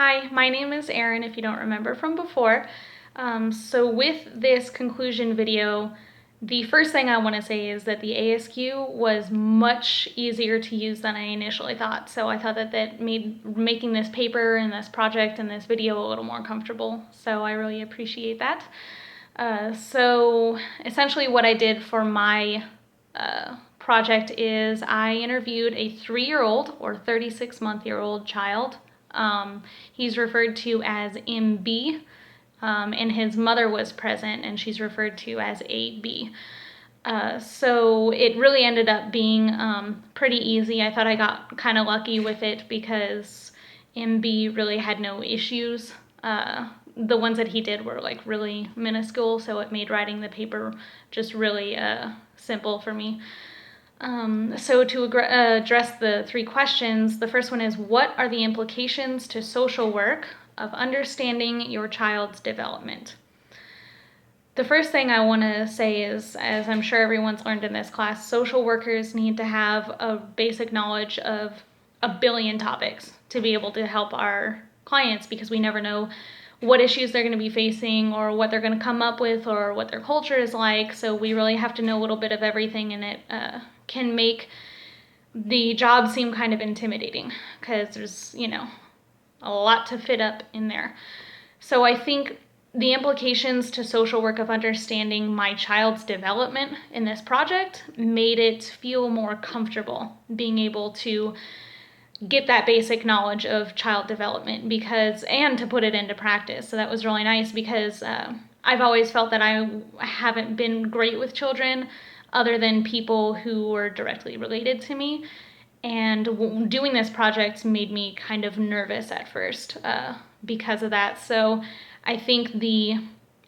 Hi, my name is Erin, if you don't remember from before. So with this conclusion video, the first thing I want to say is that the ASQ was much easier to use than I initially thought. So I thought that made making this paper and this project and this video a little more comfortable. So I really appreciate that. So essentially what I did for my project is I interviewed a 3-year-old or 36-month-old child. He's referred to as MB, and his mother was present, and she's referred to as AB. So it really ended up being pretty easy. I thought I got kind of lucky with it because MB really had no issues. The ones that he did were like really minuscule, so it made writing the paper just really simple for me. So to address the 3 questions, the first one is, what are the implications to social work of understanding your child's development? The first thing I want to say is, as I'm sure everyone's learned in this class, social workers need to have a basic knowledge of a billion topics to be able to help our clients, because we never know what issues they're going to be facing or what they're going to come up with or what their culture is like. So we really have to know a little bit of everything, and it can make the job seem kind of intimidating because there's, a lot to fit up in there. So I think the implications to social work of understanding my child's development in this project made it feel more comfortable being able to get that basic knowledge of child development and to put it into practice. So that was really nice because I've always felt that I haven't been great with children other than people who were directly related to me. And doing this project made me kind of nervous at first because of that. So I think the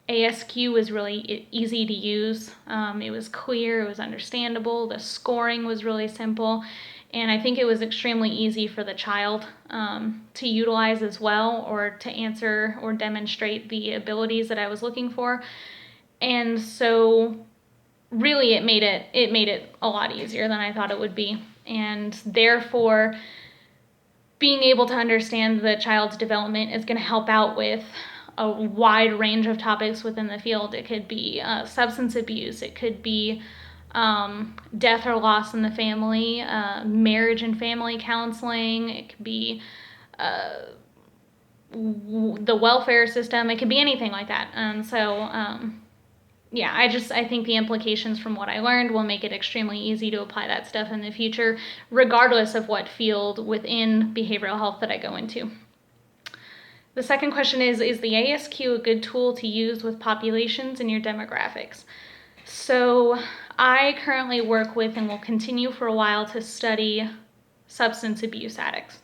ASQ was really easy to use. It was clear, it was understandable, the scoring was really simple, and I think it was extremely easy for the child to utilize as well, or to answer or demonstrate the abilities that I was looking for. And so really it made it a lot easier than I thought it would be. And therefore, being able to understand the child's development is going to help out with a wide range of topics within the field. It could be substance abuse, it could be death or loss in the family, marriage and family counseling, it could be the welfare system, it could be anything like that. And so yeah, I think the implications from what I learned will make it extremely easy to apply that stuff in the future, regardless of what field within behavioral health that I go into. The second question is the ASQ a good tool to use with populations in your demographics? So I currently work with, and will continue for a while to study, substance abuse addicts.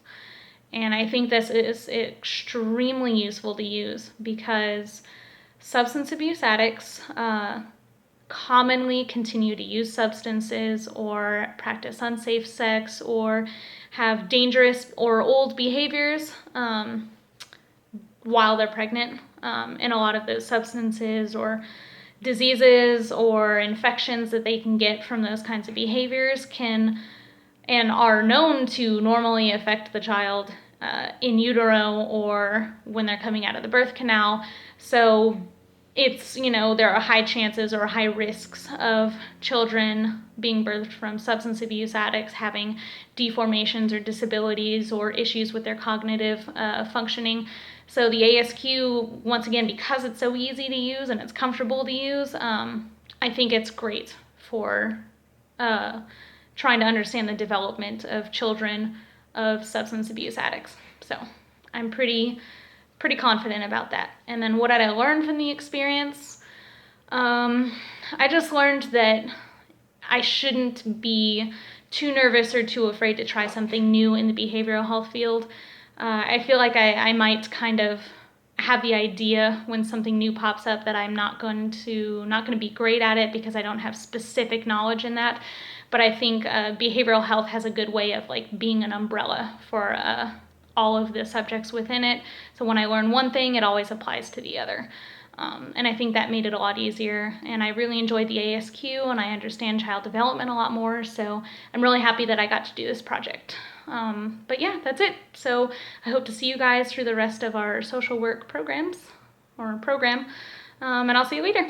And I think this is extremely useful to use because substance abuse addicts commonly continue to use substances or practice unsafe sex or have dangerous or old behaviors while they're pregnant. And a lot of those substances or diseases or infections that they can get from those kinds of behaviors can and are known to normally affect the child in utero or when they're coming out of the birth canal. So it's, there are high chances or high risks of children being birthed from substance abuse addicts having deformations or disabilities or issues with their cognitive functioning. So the ASQ, once again, because it's so easy to use and it's comfortable to use, I think it's great for trying to understand the development of children of substance abuse addicts. So I'm pretty confident about that. And then what did I learn from the experience? I just learned that I shouldn't be too nervous or too afraid to try something new in the behavioral health field. I feel like I might kind of have the idea when something new pops up that I'm not going to be great at it because I don't have specific knowledge in that. But I think behavioral health has a good way of like being an umbrella for all of the subjects within it. So when I learn one thing, it always applies to the other. And I think that made it a lot easier. And I really enjoyed the ASQ, and I understand child development a lot more. So I'm really happy that I got to do this project. But yeah, that's it. So I hope to see you guys through the rest of our social work programs or program, and I'll see you later.